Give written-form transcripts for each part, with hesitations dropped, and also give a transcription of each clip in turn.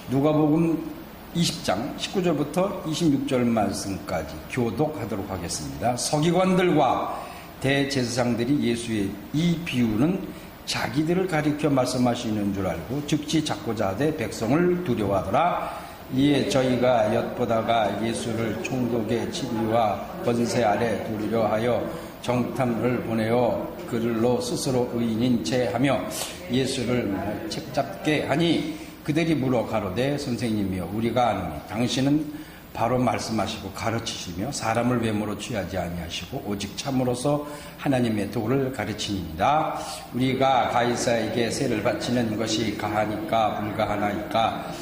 누가복음 20장 19절부터 26절 말씀까지 교독하도록 하겠습니다. 서기관들과 대제사장들이 예수의 이 비유는 자기들을 가리켜 말씀하시는 줄 알고 즉시 잡고자 하되 백성을 두려워하더라. 이에 저희가 엿보다가 예수를 총독의 지위와 권세 아래 두리려 하여 정탐을 보내어 그들로 스스로 의인인 채 하며 예수를 책잡게 하니 그들이 물어 가로되 선생님이여 우리가 아노니 당신은 바로 말씀하시고 가르치시며 사람을 외모로 취하지 아니하시고 오직 참으로서 하나님의 도를 가르치니이다. 우리가 가이사에게 세를 바치는 것이 가하니까 불가하나이까.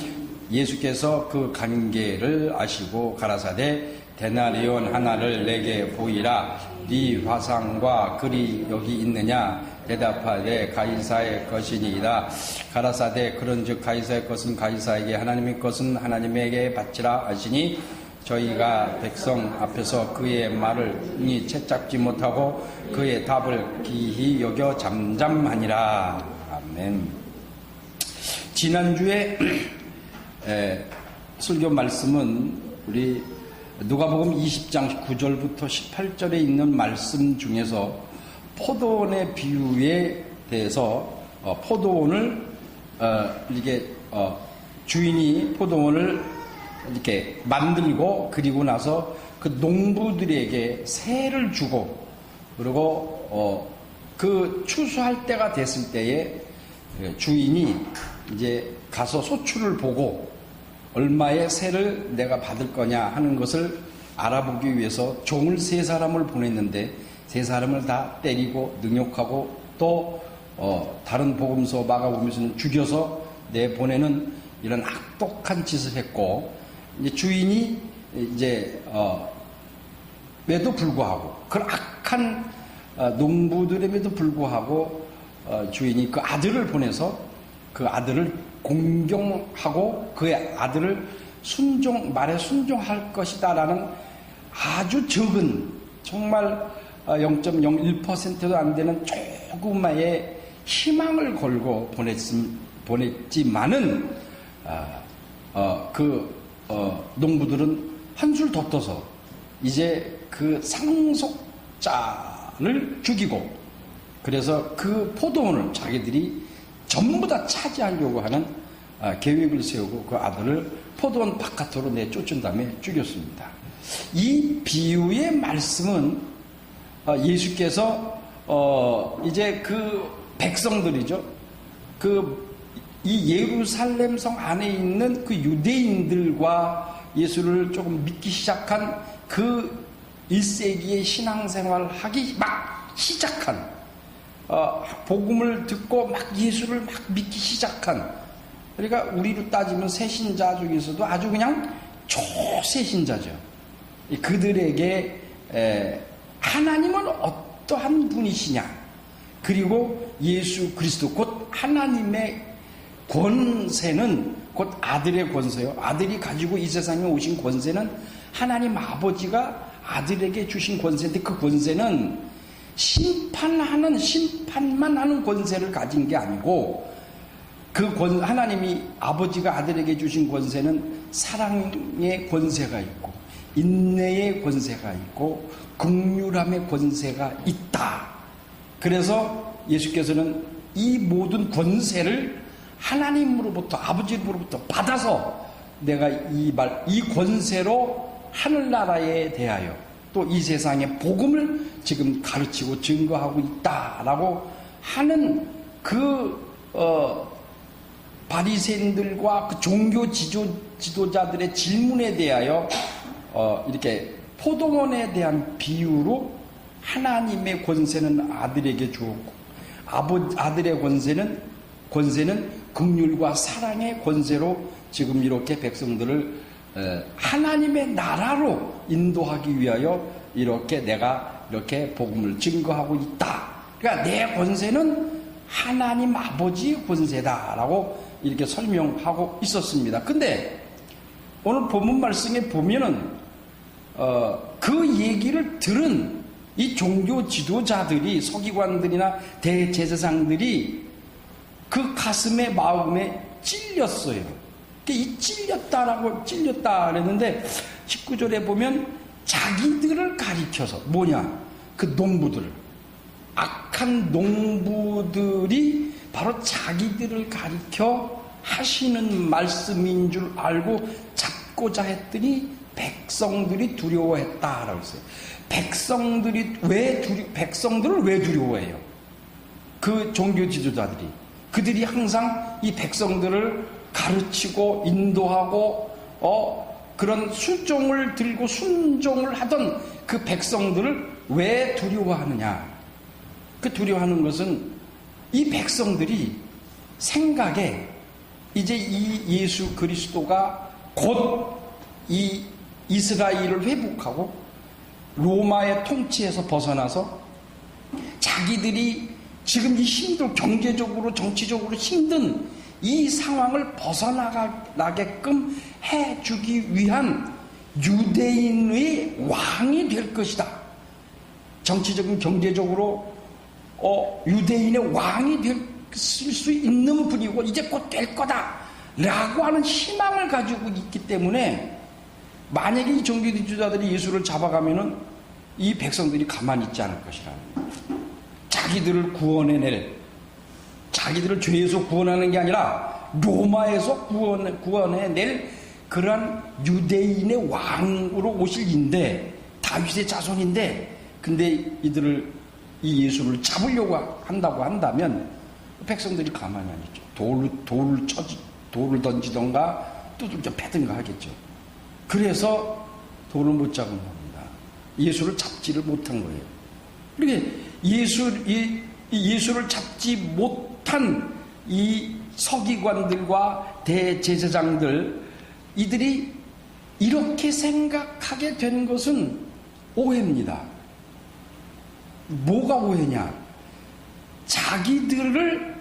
예수께서 그 관계를 아시고 가라사대 데나리온 하나를 내게 보이라. 네 화상과 글이 여기 있느냐. 대답하되 가이사의 것이니이다. 가라사대 그런즉 가이사의 것은 가이사에게 하나님의 것은 하나님에게 바치라 하시니 저희가 백성 앞에서 그의 말을 이 채잡지 못하고 그의 답을 기히 여겨 잠잠하니라. 아멘. 지난주에 설교 말씀은 우리 누가복음 20장 9절부터 18절에 있는 말씀 중에서 포도원의 비유에 대해서 포도원을 이렇게 주인이 포도원을 이렇게 만들고 그리고 나서 그 농부들에게 세를 주고 그리고 그 추수할 때가 됐을 때에 주인이 이제 가서 소출을 보고 얼마의 세를 내가 받을 거냐 하는 것을 알아보기 위해서 종을 3사람을 보냈는데 3사람을 다 때리고 능욕하고 또 다른 복음서 마가복음서는 죽여서 내보내는 이런 악독한 짓을 했고 이제 주인이 이제 에도 불구하고 그런 악한 농부들에도 불구하고 주인이 그 아들을 보내서 그 아들을 공경하고 그의 아들을 말에 순종할 것이다라는 아주 적은 정말 0.01%도 안 되는 조그마의 희망을 걸고 보냈지만은 농부들은 한술 더 떠서 이제 그 상속자를 죽이고 그래서 그 포도원을 자기들이 전부 다 차지하려고 하는 계획을 세우고 그 아들을 포도원 바깥으로 내쫓은 다음에 죽였습니다. 이 비유의 말씀은 예수께서 이제 그 백성들이죠. 이 예루살렘 성 안에 있는 그 유대인들과 예수를 조금 믿기 시작한 그 1세기의 신앙생활 하기 막 시작한 복음을 듣고 막 예수를 막 믿기 시작한 그러니까 우리로 따지면 새신자 중에서도 아주 그냥 초새신자죠. 그들에게 하나님은 어떠한 분이시냐 그리고 예수 그리스도 곧 하나님의 권세는 곧 아들의 권세요. 아들이 가지고 이 세상에 오신 권세는 하나님 아버지가 아들에게 주신 권세인데 그 권세는 심판만 하는 권세를 가진 게 아니고 하나님이 아버지가 아들에게 주신 권세는 사랑의 권세가 있고 인내의 권세가 있고 긍휼함의 권세가 있다. 그래서 예수께서는 이 모든 권세를 하나님으로부터 아버지로부터 받아서 내가 이 권세로 하늘나라에 대하여 또 이 세상의 복음을 지금 가르치고 증거하고 있다라고 하는 바리새인들과 그 종교 지도자들의 질문에 대하여 이렇게 포도원에 대한 비유로 하나님의 권세는 아들에게 주었고 아들의 권세는 긍휼과 사랑의 권세로 지금 이렇게 백성들을 하나님의 나라로 인도하기 위하여 내가 이렇게 복음을 증거하고 있다. 그러니까 내 권세는 하나님 아버지의 권세다라고 이렇게 설명하고 있었습니다. 근데 오늘 본문 말씀에 보면은 그 얘기를 들은 이 종교 지도자들이 서기관들이나 대제사장들이 그 가슴에 마음에 찔렸어요. 이 찔렸다 그랬는데 19절에 보면 자기들을 가리켜서 뭐냐? 그 농부들, 악한 농부들이 바로 자기들을 가리켜 하시는 말씀인 줄 알고 잡고자 했더니 백성들이 두려워했다라고 했어요. 백성들을 왜 두려워해요? 그 종교 지도자들이. 그들이 항상 이 백성들을 가르치고 인도하고 그런 순종을 들고 순종을 하던 그 백성들을 왜 두려워하느냐? 그 두려워하는 것은 이 백성들이 생각에 이제 이 예수 그리스도가 곧 이 이스라엘을 회복하고 로마의 통치에서 벗어나서 자기들이 지금 이 경제적으로 정치적으로 힘든 이 상황을 벗어나게끔 해주기 위한 유대인의 왕이 될 것이다. 정치적인 경제적으로 유대인의 왕이 될 수 있는 분이고 이제 곧 될 거다 라고 하는 희망을 가지고 있기 때문에 만약에 이 종교 지도자들이 예수를 잡아가면은 이 백성들이 가만히 있지 않을 것이라는 거예요. 자기들을 구원해낼, 자기들을 죄에서 구원하는 게 아니라 로마에서 구원해낼 그러한 유대인의 왕으로 오실 인데, 다윗의 자손인데, 근데 이 예수를 잡으려고 한다고 한다면 백성들이 가만히 안 있죠. 돌을 던지던가 두들겨 패든가 하겠죠. 그래서 돌을 못 잡은 겁니다. 예수를 잡지를 못한 거예요. 그러니까 예수를 잡지 못한 이 서기관들과 대제사장들, 이들이 이렇게 생각하게 된 것은 오해입니다. 뭐가 오해냐? 자기들을,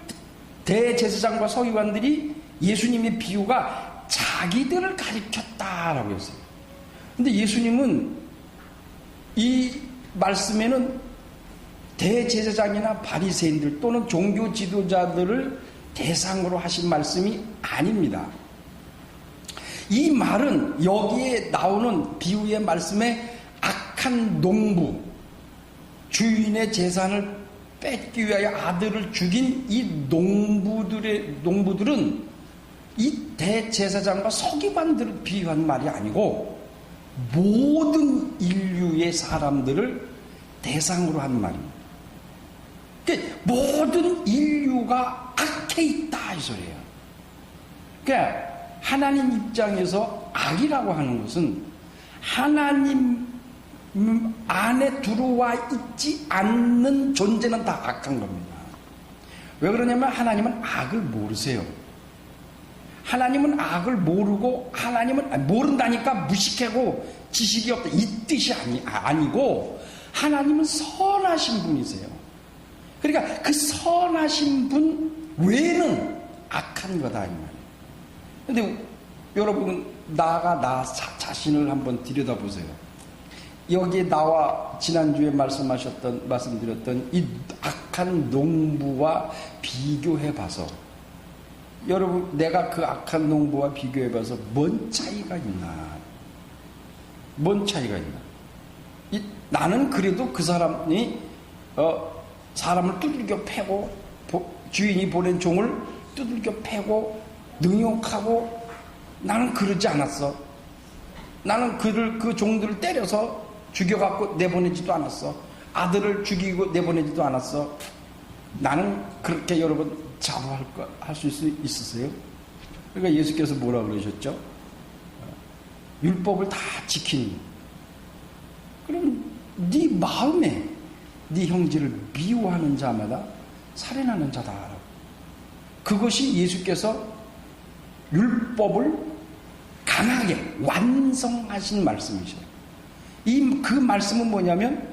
대제사장과 서기관들이 예수님의 비유가 자기들을 가리켰다라고 했어요. 근데 예수님은 이 말씀에는 대제사장이나 바리새인들 또는 종교 지도자들을 대상으로 하신 말씀이 아닙니다. 이 말은 여기에 나오는 비유의 말씀에 악한 농부, 주인의 재산을 뺏기 위하여 아들을 죽인 이 농부들은 이 대제사장과 서기관들을 비유한 말이 아니고 모든 인류의 사람들을 대상으로 한 말입니다. 그러니까 모든 인류가 악해 있다 이 소리예요. 그러니까 하나님 입장에서 악이라고 하는 것은 하나님 안에 들어와 있지 않는 존재는 다 악한 겁니다. 왜 그러냐면 하나님은 악을 모르세요. 하나님은 악을 모르고, 하나님은 모른다니까 무식하고 지식이 없다 이 뜻이 아니고 하나님은 선하신 분이세요. 그러니까 그 선하신 분 외에는 악한 거다 이 말이에요. 근데 여러분 나 자신을 한번 들여다보세요. 여기에 나와 지난주에 말씀드렸던 이 악한 농부와 비교해봐서, 여러분 내가 그 악한 농부와 비교해봐서 뭔 차이가 있나? 나는 그래도 그 사람이 사람을 두들겨 패고 주인이 보낸 종을 두들겨 패고 능욕하고, 나는 그러지 않았어. 나는 그 종들을 때려서 죽여갖고 내보내지도 않았어. 아들을 죽이고 내보내지도 않았어. 나는 그렇게 여러분 할 수 있으세요? 그러니까 예수께서 뭐라 그러셨죠? 율법을 다 지키니, 그럼 네 마음에 네 형제를 미워하는 자마다 살인하는 자다. 그것이 예수께서 율법을 강하게 완성하신 말씀이셔요. 그 말씀은 뭐냐면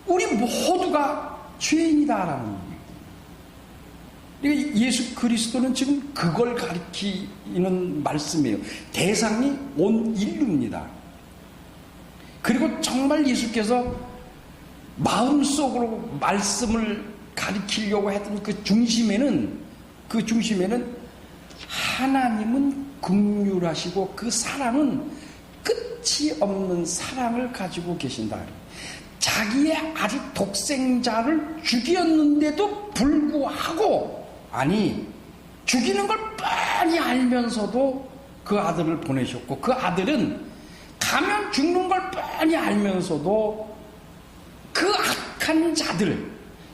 우리 모두가 죄인이다라는 겁니다. 예수 그리스도는 지금 그걸 가리키는 말씀이에요. 대상이 온 인류입니다. 그리고 정말 예수께서 마음속으로 말씀을 가리키려고 했던 그 중심에는 하나님은 긍휼하시고 그 사랑은 끝이 없는 사랑을 가지고 계신다. 자기의 아들 독생자를 죽였는데도 불구하고, 아니 죽이는 걸 뻔히 알면서도 그 아들을 보내셨고, 그 아들은 가면 죽는 걸 뻔히 알면서도 그 악한 자들,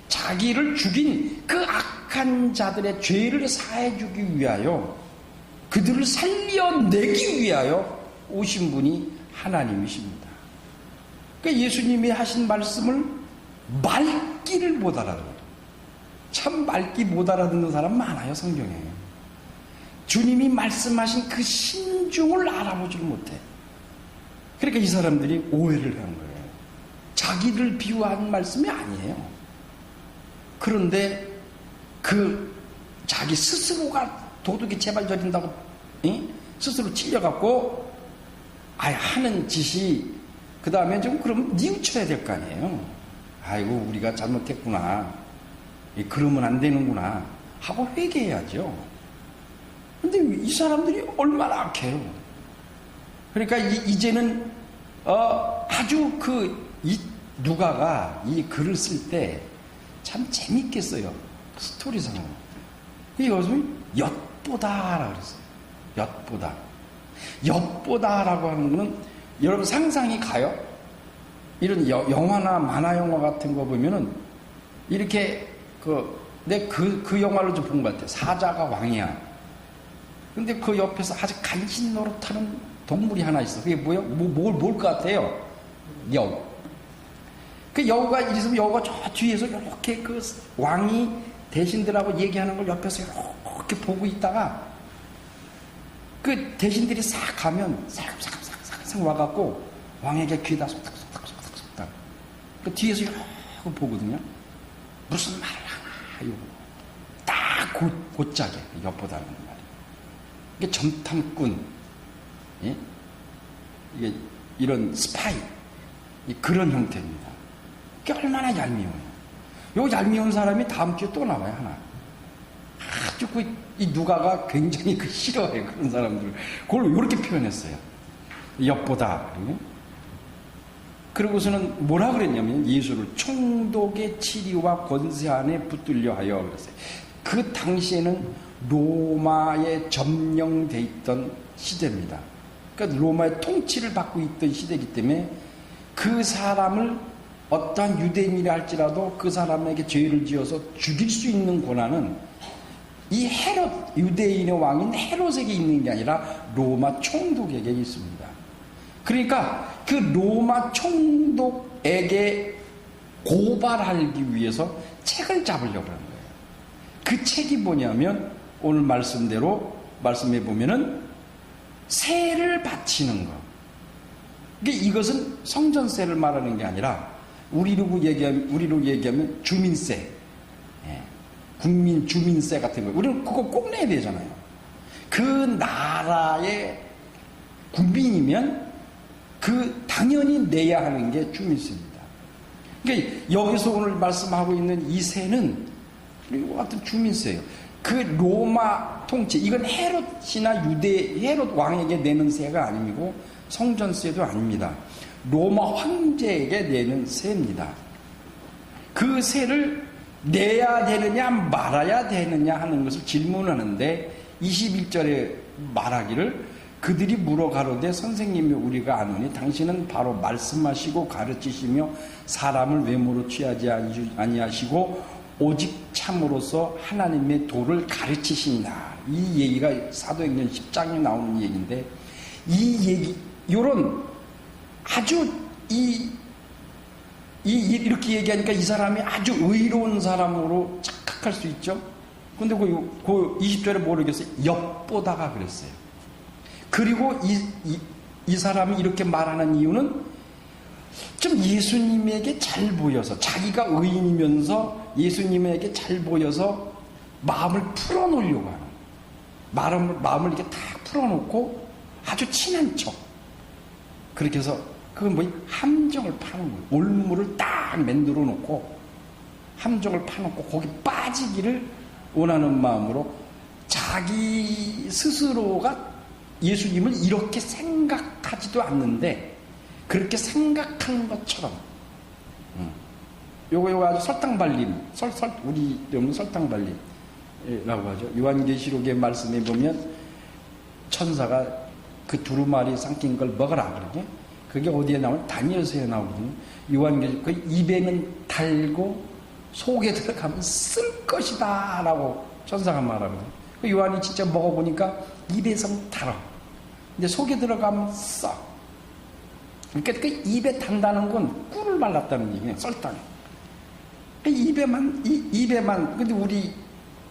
자기를 죽인 그 악한 자들의 죄를 사해주기 위하여, 그들을 살려내기 위하여 오신 분이 하나님이십니다. 그러니까 예수님이 하신 말씀을 말귀를 못 알아들어요. 참 말귀 못 알아듣는 사람 많아요, 성경에. 주님이 말씀하신 그 심중을 알아보지를 못해. 그러니까 이 사람들이 오해를 하는 거예요. 자기를 비유한 말씀이 아니에요. 그런데 그 자기 스스로가 도둑이 제발 저린다고 스스로 찔려갖고 하는 짓이, 그 다음에 좀 그러면 뉘우쳐야 될 거 아니에요. 아이고 우리가 잘못했구나, 그러면 안 되는구나 하고 회개해야죠. 근데 이 사람들이 얼마나 악해요. 그러니까 이제는 아주 이 누가가 이 글을 쓸 때 참 재밌게 써요. 스토리상으로. 이것을 엿보다라고 그랬어요. 엿보다. 엿보다라고 하는 거는 여러분 상상이 가요? 이런 영화나 만화 영화 같은 거 보면은 이렇게 그 영화를 좀 본 것 같아요. 사자가 왕이야. 근데 그 옆에서 아주 간신 노릇하는 동물이 하나 있어. 그게 뭐예요? 뭘 것 같아요? 여우. 그 여우가 있으면 여우가 저 뒤에서 이렇게 그 왕이 대신들하고 얘기하는 걸 옆에서 이렇게 보고 있다가 그 대신들이 싹 가면 싹 와갖고 왕에게 귀에다 속닥 그 뒤에서 이렇게 보거든요. 무슨 말을 하나 딱 곧자게 엿보다는 말이에요. 이게 점탐꾼, 예? 이게 이런 스파이, 그런 형태입니다. 그게 얼마나 얄미워요. 요 얄미운 사람이 다음 주에 또 나와요, 하나. 아주 이 누가가 굉장히 싫어해요, 그런 사람들을. 그걸 이렇게 표현했어요. 엿보다. 그러고서는 뭐라 그랬냐면 예수를 총독의 치리와 권세 안에 붙들려 하여 그랬어요. 그 당시에는 로마에 점령돼 있던 시대입니다. 그러니까 로마의 통치를 받고 있던 시대이기 때문에 그 사람을 어떠한 유대인이라 할지라도 그 사람에게 죄를 지어서 죽일 수 있는 권한은 이 헤롯, 유대인의 왕인 헤롯에게 있는 게 아니라 로마 총독에게 있습니다. 그러니까 그 로마 총독에게 고발하기 위해서 책을 잡으려고 하는 거예요. 그 책이 뭐냐면 오늘 말씀대로 말씀해 보면은 세를 바치는 거. 그러니까 이것은 성전세를 말하는 게 아니라 우리로 얘기하면 주민세, 국민 주민세 같은 거. 우리는 그거 꼭 내야 되잖아요. 그 나라의 국민이면 당연히 내야 하는 게 주민세입니다. 그러니까 여기서 오늘 말씀하고 있는 이 세는 이와 같은 주민세예요. 그 로마 통치, 이건 헤롯이나 헤롯 왕에게 내는 세가 아니고 성전세도 아닙니다. 로마 황제에게 내는 세입니다. 그 세를 내야 되느냐 말아야 되느냐 하는 것을 질문하는데 21절에 말하기를 그들이 물어 가로되 선생님이 우리가 아노니 당신은 바로 말씀하시고 가르치시며 사람을 외모로 취하지 아니하시고 오직 참으로서 하나님의 도를 가르치신다. 이 얘기가 사도행전 10장에 나오는 얘기인데 이 얘기 요런 아주 이렇게 얘기하니까 이 사람이 아주 의로운 사람으로 착각할 수 있죠. 근데 그 20절에 모르겠어요. 엿보다가 그랬어요. 그리고 이 사람이 이렇게 말하는 이유는 좀 예수님에게 잘 보여서, 자기가 의인이면서 예수님에게 잘 보여서 마음을 풀어놓으려고 하는, 마음을 이렇게 딱 풀어놓고 아주 친한 척. 그렇게 해서 그건 함정을 파는 거예요. 올무를 딱 만들어 놓고 함정을 파놓고 거기 빠지기를 원하는 마음으로 잘 자기 스스로가 예수님을 이렇게 생각하지도 않는데 그렇게 생각하는 것처럼 요거 아주 설탕발림, 우리 이름은 설탕발림이라고 하죠. 요한계시록의 말씀에 보면 천사가 그 두루마리 삼킨 걸 먹어라 그러게. 그게 어디에 나오면 다니엘서에 나오거든요. 요한계시록 그 입에는 달고 속에 들어가면 쓸 것이다 라고 천사가 말하거든요. 그 요한이 진짜 먹어보니까 입에서는 달아. 근데 속에 들어가면 써. 그러니까 그 입에 단다는 건 꿀을 발랐다는 얘기예요. 설탕. 입에만, 근데 우리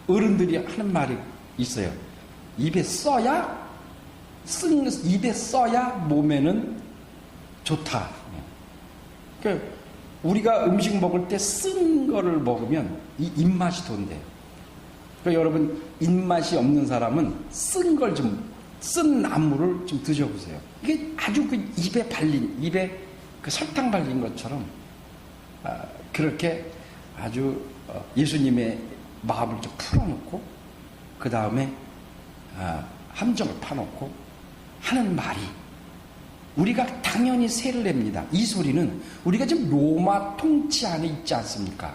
어른들이 하는 말이 있어요. 입에 써야, 입에 써야 몸에는 좋다. 그러니까 우리가 음식 먹을 때 쓴 거를 먹으면 이 입맛이 돈대요. 그러니까 여러분, 입맛이 없는 사람은 쓴 나물을 좀 드셔보세요. 이게 아주 그 입에 발린, 입에 그 설탕 발린 것처럼, 그렇게 아주 예수님의 마음을 좀 풀어놓고 그 다음에 함정을 파놓고 하는 말이 우리가 당연히 세를 냅니다. 이 소리는 우리가 지금 로마 통치 안에 있지 않습니까?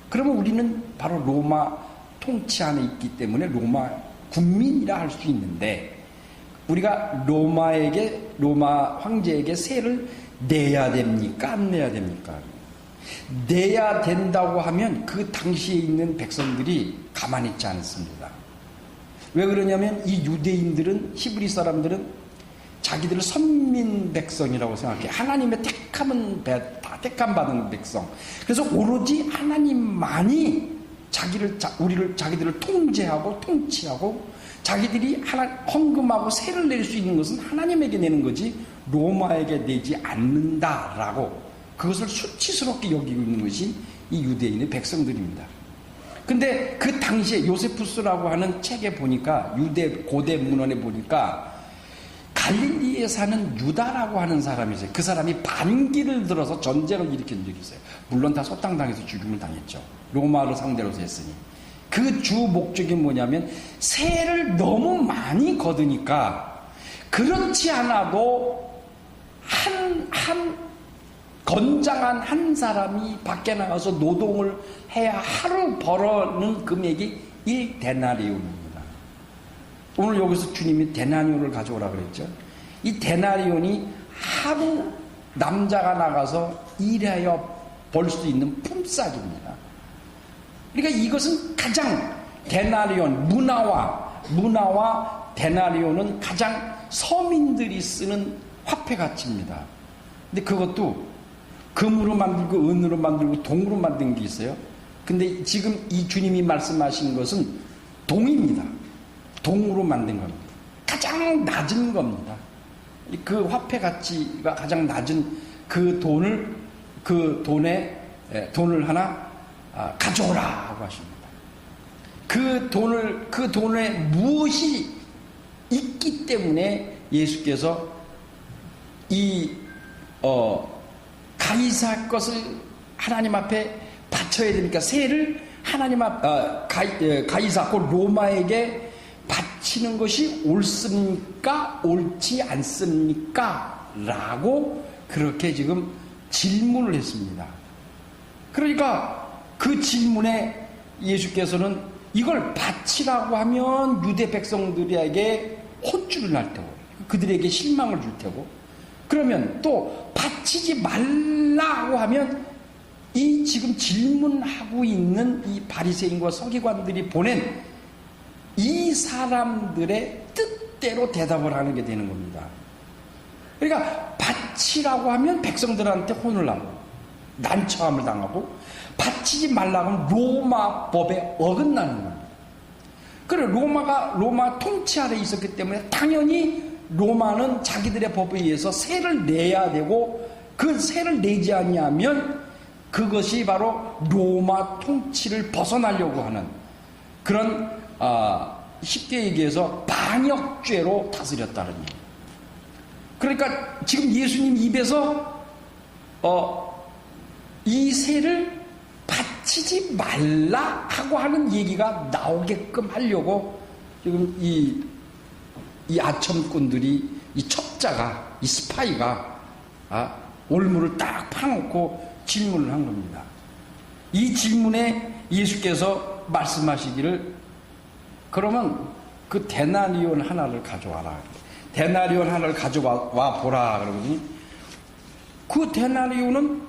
그러면 우리는 바로 로마 통치 안에 있기 때문에 로마 국민이라 할 수 있는데 우리가 로마 황제에게 세를 내야 됩니까? 안 내야 됩니까? 내야 된다고 하면 그 당시에 있는 백성들이 가만히 있지 않습니다. 왜 그러냐면 이 유대인들은, 히브리 사람들은 자기들을 선민 백성이라고 생각해. 하나님의 택함 받은 백성. 그래서 오로지 하나님만이 자기들을 통제하고 통치하고 자기들이 헌금하고 세를 낼 수 있는 것은 하나님에게 내는 거지 로마에게 내지 않는다라고 그것을 수치스럽게 여기고 있는 것이 이 유대인의 백성들입니다. 근데 그 당시에 요세푸스라고 하는 책에 보니까 유대 고대 문헌에 보니까 갈릴리에 사는 유다라고 하는 사람이 있어요. 그 사람이 반기를 들어서 전쟁을 일으킨 적이 있어요. 물론 다 소탕당해서 죽임을 당했죠. 로마를 상대로 했으니. 그 주 목적이 뭐냐면 세를 너무 많이 거두니까 그렇지 않아도 건장한 한 사람이 밖에 나가서 노동을 해야 하루 벌어는 금액이 1데나리온입니다. 오늘 여기서 주님이 데나리온을 가져오라 그랬죠. 이 데나리온이 하루 남자가 나가서 일하여 벌 수 있는 품삯입니다. 그러니까 이것은 가장 데나리온, 문화와 데나리온은 가장 서민들이 쓰는 화폐 가치입니다. 근데 그것도 금으로 만들고 은으로 만들고 동으로 만든 게 있어요. 근데 지금 이 주님이 말씀하신 것은 동입니다. 동으로 만든 겁니다. 가장 낮은 겁니다. 그 화폐 가치가 가장 낮은 그 돈을 하나 가져오라고 하십니다. 그 돈에 무엇이 있기 때문에 예수께서 가이사 것을 하나님 앞에 바쳐야 되니까 세를 하나님 가이사 곧 로마에게 바치는 것이 옳습니까? 옳지 않습니까? 라고 그렇게 지금 질문을 했습니다. 그러니까 그 질문에 예수께서는 이걸 바치라고 하면 유대 백성들에게 혼쭐을 날 테고 그들에게 실망을 줄 테고 그러면 또 바치지 말라고 하면 이 지금 질문하고 있는 이 바리새인과 서기관들이 보낸 이 사람들의 뜻대로 대답을 하는 게 되는 겁니다. 그러니까 바치라고 하면 백성들한테 혼을 나고 난처함을 당하고 바치지 말라고 하면 로마 법에 어긋나는 겁니다. 그래 로마 통치 아래 있었기 때문에 당연히 로마는 자기들의 법에 의해서 세를 내야 되고 그 세를 내지 않냐면 그것이 바로 로마 통치를 벗어나려고 하는 그런 쉽게 얘기해서 반역죄로 다스렸다는 얘기예요. 그러니까 지금 예수님 입에서 이 세를 바치지 말라 하고 하는 얘기가 나오게끔 하려고 지금 이 아첨꾼들이, 이 첩자가, 이 스파이가 올무를 딱 파놓고 질문을 한 겁니다. 이 질문에 예수께서 말씀하시기를, 그러면 그 데나리온 하나를 가져와라. 데나리온 하나를 가져와 보라. 그러더니 그 데나리온은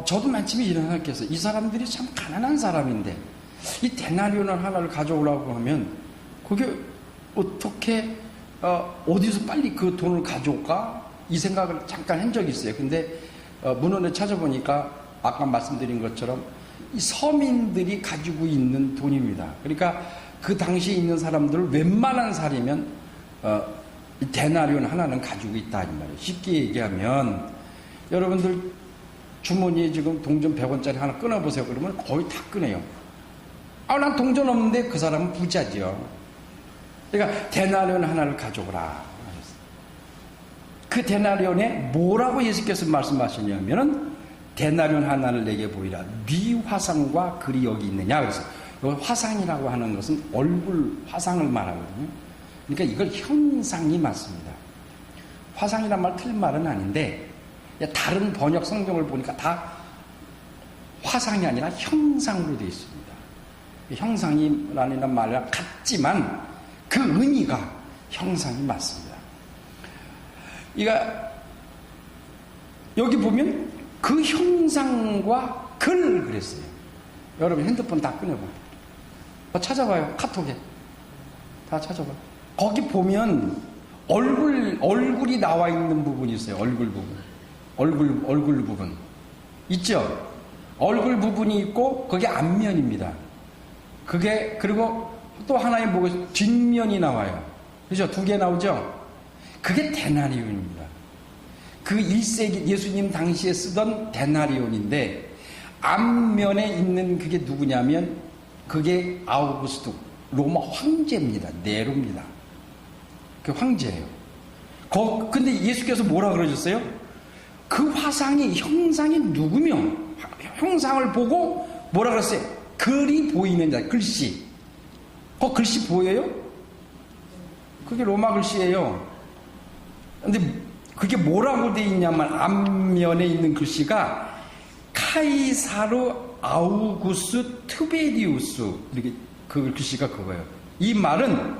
저도 마침에 이런 생각했어요. 이 사람들이 참 가난한 사람인데 이 데나리온 하나를 가져오라고 하면 그게 어떻게 어디서 빨리 그 돈을 가져올까? 이 생각을 잠깐 한 적이 있어요. 근데 문헌에 찾아보니까 아까 말씀드린 것처럼 이 서민들이 가지고 있는 돈입니다. 그러니까 그 당시에 있는 사람들을 웬만한 사람이면 이 데나리온 하나는 가지고 있다 이 말이에요. 쉽게 얘기하면 여러분들 주머니에 지금 동전 100원짜리 하나 끊어보세요. 그러면 거의 다 꺼내요. 난 동전 없는데 그 사람은 부자죠. 그러니까 데나리온 하나를 가져오라. 그 데나리온에 뭐라고 예수께서 말씀하시냐면은 데나리온 하나를 내게 보이라. 네 화상과 글이 여기 있느냐. 그래서 화상이라고 하는 것은 얼굴 화상을 말하거든요. 그러니까 이걸 형상이 맞습니다. 화상이란 말 틀린 말은 아닌데 다른 번역 성경을 보니까 다 화상이 아니라 형상으로 되어 있습니다. 형상이라는 말과 같지만 그 의미가 형상이 맞습니다. 그러니까 여기 보면 그 형상과 글 그랬어요. 여러분 핸드폰 다 꺼내봐요. 찾아봐요. 카톡에 다 찾아봐요. 거기 보면 얼굴이 나와 있는 부분이 있어요. 얼굴 부분 있죠. 얼굴 부분이 있고 그게 앞면입니다. 그리고 또 하나의 뭐가 뒷면이 나와요. 그죠? 두 개 나오죠. 그게 데나리온입니다. 그 1세기 예수님 당시에 쓰던 데나리온인데 앞면에 있는 그게 누구냐면 그게 아우구스투 로마 황제입니다. 네로입니다. 그 황제예요. 근데 예수께서 뭐라 그러셨어요? 그 화상이 형상이 누구며 형상을 보고 뭐라 그랬어요? 글이 보이는 자, 글씨. 글씨 보여요? 그게 로마 글씨예요. 근데 그게 뭐라고 되어 있냐면 앞면에 있는 글씨가 카이사르 아우구스 트베리우스, 이렇게 그 글씨가 그거예요. 이 말은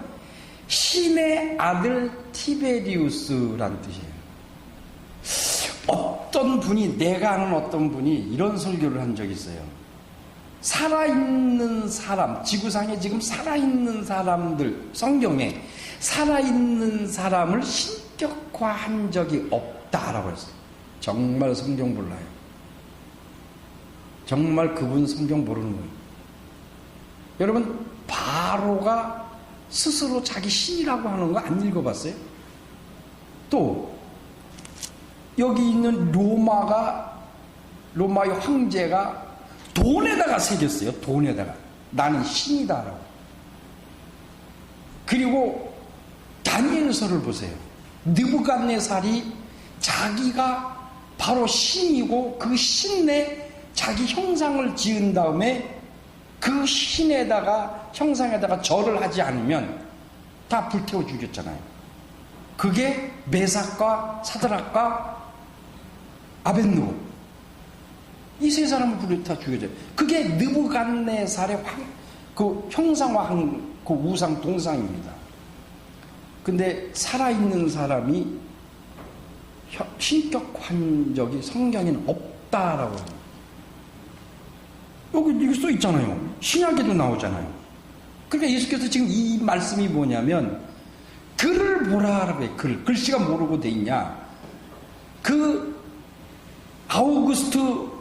신의 아들 티베리우스라는 뜻이에요. 어떤 분이, 내가 아는 어떤 분이 이런 설교를 한 적이 있어요. 살아있는 사람, 지구상에 지금 살아있는 사람들, 성경에 살아있는 사람을 신격화한 적이 없다라고 했어요. 정말 성경 몰라요. 정말 그분 성경 모르는 거예요. 여러분, 바로가 스스로 자기 신이라고 하는 거 안 읽어봤어요? 또 여기 있는 로마의 황제가 돈에다가 새겼어요. 돈에다가 나는 신이다라고. 그리고 다니엘서를 보세요. 느부갓네살이 자기가 바로 신이고 그 신에 자기 형상을 지은 다음에 그 신에다가 형상에다가 절을 하지 않으면 다 불태워 죽였잖아요. 그게 메삭과 사드락과 아벳느고 이 세 사람을 다 죽여줘요. 그게 느부갓네살의 그 형상화한 그 우상 동상입니다. 근데 살아있는 사람이 신격한 적이 성경에는 없다라고 합니다. 여기 이게 써 있잖아요. 신약에도 나오잖아요. 그러니까 예수께서 지금 이 말씀이 뭐냐면 글을 보라라고 해요. 글씨가 뭐라고 돼 있냐. 그 아우구스트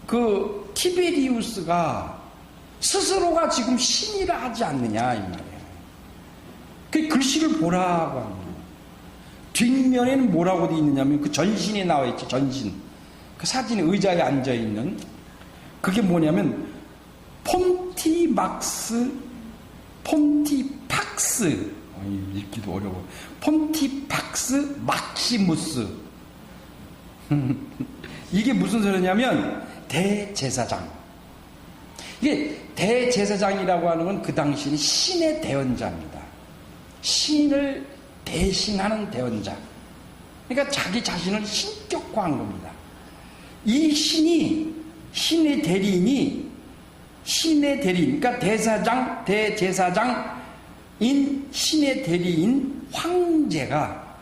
그 티베리우스가 스스로가 지금 신이라 하지 않느냐 이 말이에요. 그 글씨를 보라고 하는 거예요. 뒷면에는 뭐라고 돼 있느냐면 그 전신이 나와 있죠. 전신. 그 사진에 의자에 앉아 있는 그게 뭐냐면 폰티팍스 읽기도 어려워. 폰티팍스 막시무스. 이게 무슨 소리냐면 대제사장. 이게 대제사장이라고 하는 건 그 당시는 신의 대언자입니다. 신을 대신하는 대언자. 그러니까 자기 자신을 신격화한 겁니다. 이 신이, 신의 대리인이, 그러니까 대제사장인 신의 대리인 황제가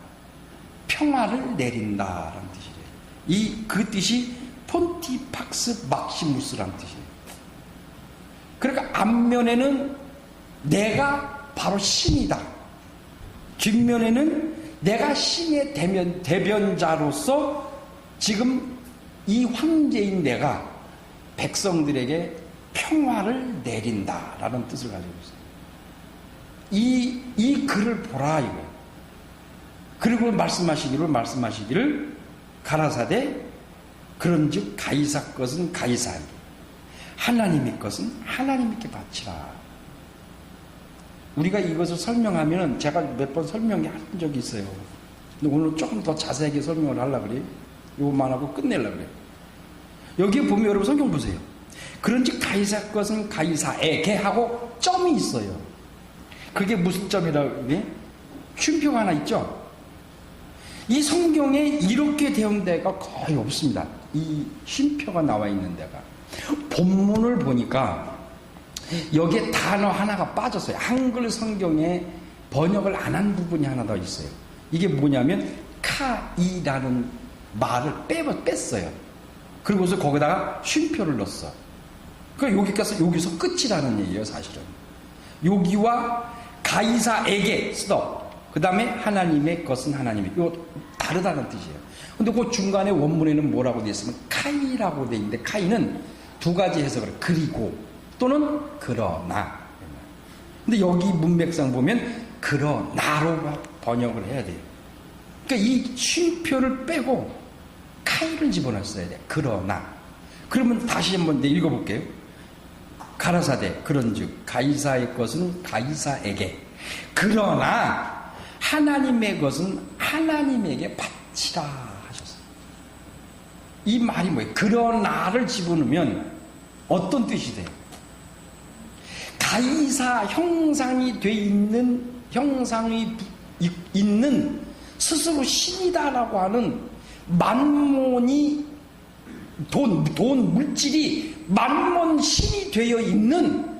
평화를 내린다라는 뜻이래요. 그 뜻이 폰티팍스 막시무스라는 뜻이에요. 그러니까 앞면에는 내가 바로 신이다. 뒷면에는 내가 신의 대변자로서 지금 이 황제인 내가 백성들에게 평화를 내린다라는 뜻을 가지고 있어요. 이 글을 보라 이거예요. 그리고 말씀하시기를 가라사대 그런즉 가이사 것은 가이사에게, 하나님의 것은 하나님께 바치라. 우리가 이것을 설명하면 제가 몇 번 설명한 적이 있어요. 근데 오늘 조금 더 자세하게 설명을 하려고 그래요. 요것만 하고 끝내려고 그래요. 여기에 보면 여러분 성경 보세요. 그런즉 가이사 것은 가이사에게 하고 점이 있어요. 그게 무슨 점이라고 그래? 쉼표가 하나 있죠. 이 성경에 이렇게 되어 데가 거의 없습니다. 이 쉼표가 나와 있는 데가. 본문을 보니까 여기에 단어 하나가 빠졌어요. 한글 성경에 번역을 안 한 부분이 하나 더 있어요. 이게 뭐냐면 카이라는 말을 뺐어요. 그리고서 거기다가 쉼표를 넣었어. 그러니까 여기서 끝이라는 얘기예요, 사실은. 여기와 가이사에게 그 다음에 하나님의 것은 하나님의, 이거 다르다는 뜻이에요. 근데 그 중간에 원문에는 뭐라고 되어 있으면 카이라고 되어 있는데, 카이는 두 가지 해석을, 그리고 또는 그러나. 근데 여기 문맥상 보면 그러나로 번역을 해야 돼요. 그러니까 이 쉼표를 빼고 카이를 집어넣었어야 돼요. 그러나. 그러면 다시 한번 읽어볼게요. 가라사대 그런즉 가이사의 것은 가이사에게, 그러나 하나님의 것은 하나님에게 바치라 하셨어요. 이 말이 뭐예요? 그러나를 집어넣으면 어떤 뜻이 돼요? 가이사 형상이 돼 있는, 형상이 있는 스스로 신이다라고 하는 만몬이, 돈 물질이 만몬 신이 되어 있는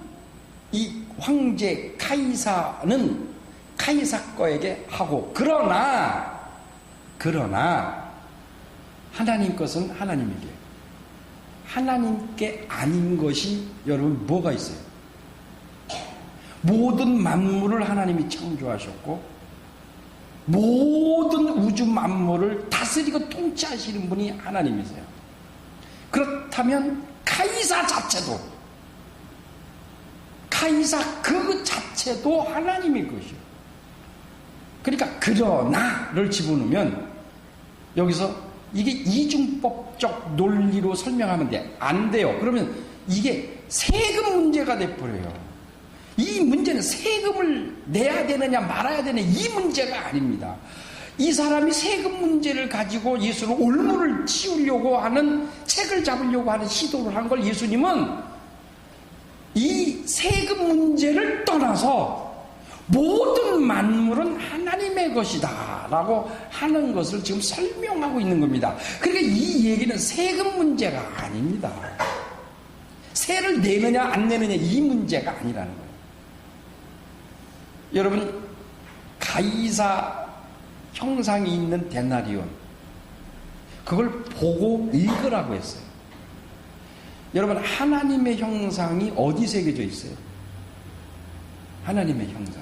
이 황제 가이사는 가이사 거에게 하고, 그러나 하나님 것은 하나님에게, 하나님께 아닌 것이 여러분 뭐가 있어요? 모든 만물을 하나님이 창조하셨고 모든 우주 만물을 다스리고 통치하시는 분이 하나님이세요. 그렇다면 가이사 그 자체도 하나님의 것이요. 그러니까 그러나를 집어넣으면 여기서 이게 이중법적 논리로 설명하면 안 돼요. 그러면 이게 세금 문제가 돼버려요. 이 문제는 세금을 내야 되느냐 말아야 되느냐 이 문제가 아닙니다. 이 사람이 세금 문제를 가지고 예수는 올무를 치우려고 하는, 책을 잡으려고 하는 시도를 한 걸 예수님은 이 세금 문제를 떠나서 모든 만물은 하나님의 것이다 라고 하는 것을 지금 설명하고 있는 겁니다. 그러니까 이 얘기는 세금 문제가 아닙니다. 세를 내느냐 안 내느냐 이 문제가 아니라는 거예요. 여러분, 가이사 형상이 있는 데나리온, 그걸 보고 읽으라고 했어요. 여러분, 하나님의 형상이 어디 새겨져 있어요? 하나님의 형상.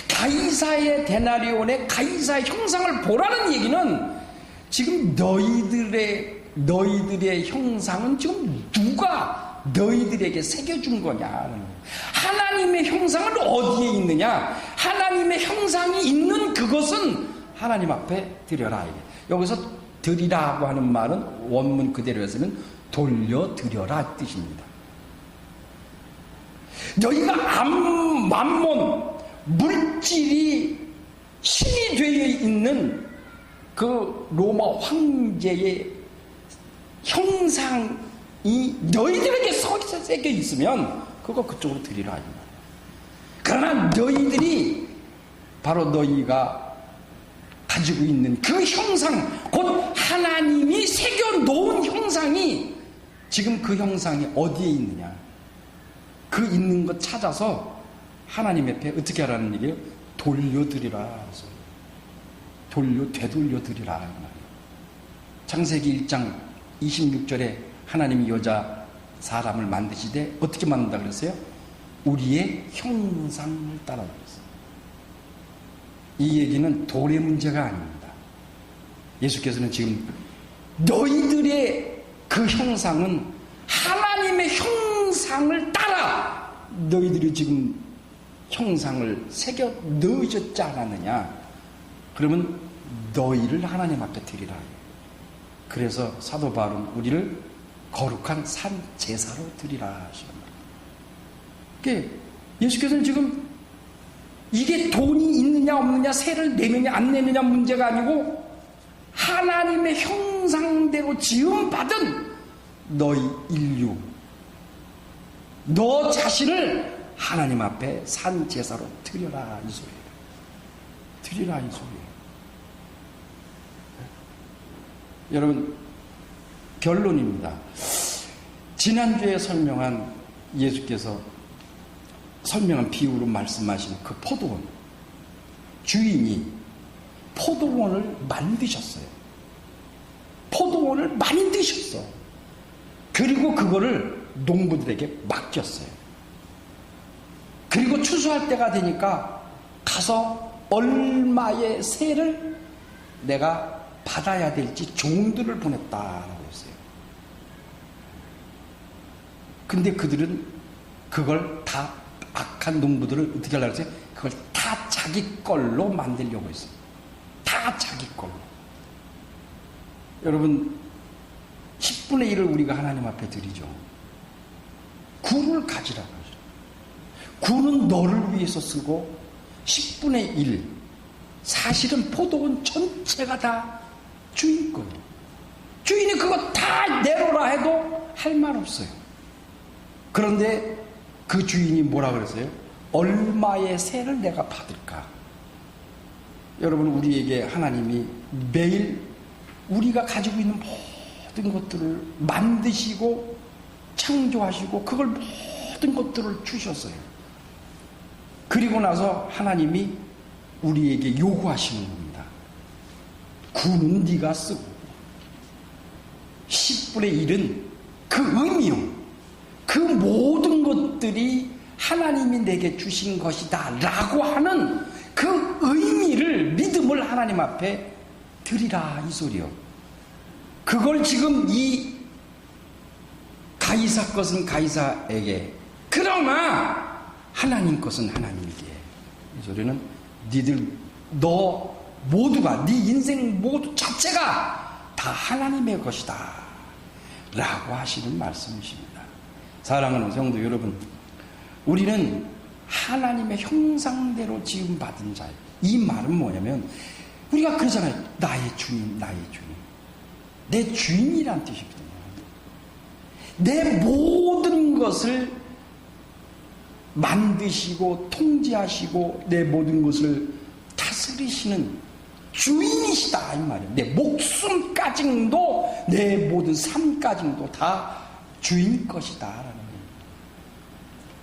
가이사의 데나리온의 가이사의 형상을 보라는 얘기는 지금 너희들의 형상은 지금 누가 너희들에게 새겨준 거냐는 거예요. 하나님의 형상은 어디에 있느냐? 하나님의 형상이 있는 그것은 하나님 앞에 드려라. 여기서 드리라고 하는 말은 원문 그대로에서는 돌려드려라 뜻입니다. 너희가 만몬 물질이 신이 되어 있는 그 로마 황제의 형상을 너희들에게 서기서 새겨 있으면 그거 그쪽으로 드리라. 그러나 너희들이 바로 너희가 가지고 있는 그 형상, 곧 하나님이 새겨 놓은 형상이 지금 그 형상이 어디에 있느냐, 그 있는 것 찾아서 하나님 앞에 어떻게 하라는 얘기예요? 돌려드리라. 되돌려드리라. 창세기 1장 26절에 하나님이 여자 사람을 만드시되 어떻게 만든다 그랬어요? 우리의 형상을 따라 그랬어요. 이 얘기는 돌의 문제가 아닙니다. 예수께서는 지금 너희들의 그 형상은 하나님의 형상을 따라 너희들이 지금 형상을 새겨 넣으셨지 않았느냐? 그러면 너희를 하나님 앞에 드리라. 그래서 사도 바울은 우리를 거룩한 산 제사로 드리라 하시는 말이에요. 그러니까 예수께서는 지금 이게 돈이 있느냐 없느냐, 세를 내느냐 안 내느냐 문제가 아니고 하나님의 형상대로 지음받은 너희 인류, 너 자신을 하나님 앞에 산 제사로 드려라 이 소리예요. 드리라 이 소리예요. 여러분, 결론입니다. 지난주에 설명한 예수께서 설명한 비유로 말씀하신 그 포도원, 주인이 포도원을 만드셨어요. 포도원을 만드셨어. 그리고 그거를 농부들에게 맡겼어요. 그리고 추수할 때가 되니까 가서 얼마의 세를 내가 받아야 될지 종들을 보냈다라고 했어요. 근데 그들은 그걸 다, 악한 농부들을 어떻게 하려고 했어요? 그걸 다 자기 걸로 만들려고 했어요. 다 자기 걸로. 여러분, 10분의 1을 우리가 하나님 앞에 드리죠. 9를 가지라고 하죠. 9는 너를 위해서 쓰고 10분의 1, 사실은 포도원 전체가 다 주인 거예요. 주인이 그거 다 내놓으라 해도 할 말 없어요. 그런데 그 주인이 뭐라 그랬어요? 얼마의 세를 내가 받을까? 여러분, 우리에게 하나님이 매일 우리가 가지고 있는 모든 것들을 만드시고 창조하시고 그걸 모든 것들을 주셨어요. 그리고 나서 하나님이 우리에게 요구하시는 겁니다. 9는 네가 쓰고 10분의 1은 그 의미요, 그 모든 것들이 하나님이 내게 주신 것이다 라고 하는 그 의미를, 믿음을 하나님 앞에 드리라 이 소리요. 그걸 지금 이 가이사 것은 가이사에게, 그러나 하나님 것은 하나님에게. 이 소리는 너 모두가, 네 인생 모두 자체가 다 하나님의 것이다 라고 하시는 말씀이십니다. 사랑하는 성도 여러분, 우리는 하나님의 형상대로 지음받은 자예요. 이 말은 뭐냐면, 우리가 그러잖아요. 나의 주인, 나의 주인. 내 주인이란 뜻이거든요. 내 모든 것을 만드시고 통제하시고 내 모든 것을 다스리시는 주인이시다 이 말이에요. 내 목숨까지도, 내 모든 삶까지도 다 주인 것이다 라는 거예요.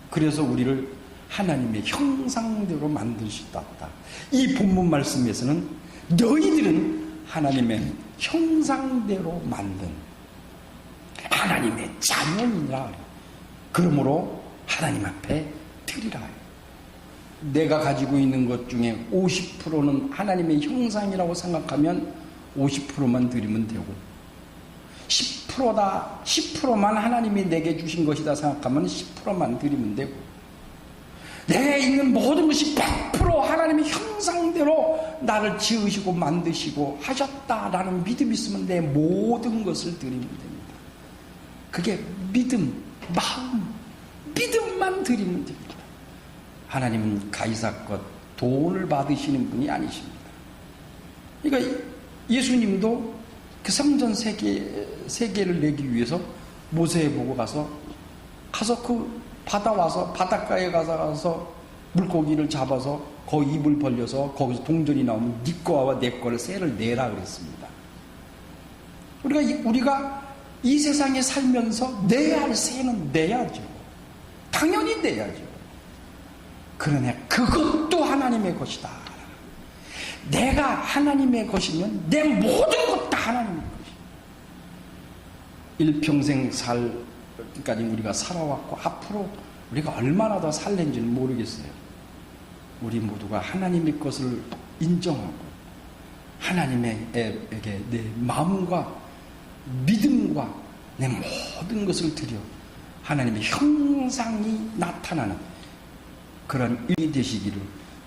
그래서 우리를 하나님의 형상대로 만드셨다. 이 본문 말씀에서는 너희들은 하나님의 형상대로 만든 하나님의 자녀이니라. 그러므로 하나님 앞에 드리라. 내가 가지고 있는 것 중에 50%는 하나님의 형상이라고 생각하면 50%만 드리면 되고, 10%만 하나님이 내게 주신 것이다 생각하면 10%만 드리면 되고, 내게 있는 모든 것이 100% 하나님의 형상대로 나를 지으시고 만드시고 하셨다라는 믿음이 있으면 내 모든 것을 드리면 됩니다. 그게 믿음, 마음, 믿음만 드리면 됩니다. 하나님은 가이사 것, 돈을 받으시는 분이 아니십니다. 그러니까 예수님도 그 성전 세 개를 내기 위해서 모세 보고 가서 그 바닷가에 가서 물고기를 잡아서 거 입을 벌려서 거기서 동전이 나오면 네 거와 내 거를 쇠를 내라 그랬습니다. 우리가 이 세상에 살면서 내야 할 쇠는 내야죠. 당연히 내야죠. 그러나 그것도 하나님의 것이다. 내가 하나님의 것이면 내 모든 것 다 하나님의 것이다. 일평생 살까지 우리가 살아왔고 앞으로 우리가 얼마나 더 살는지는 모르겠어요. 우리 모두가 하나님의 것을 인정하고 하나님에게 내 마음과 믿음과 내 모든 것을 드려 하나님의 형상이 나타나는 그런 일이 되시기를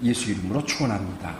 예수 이름으로 축원합니다.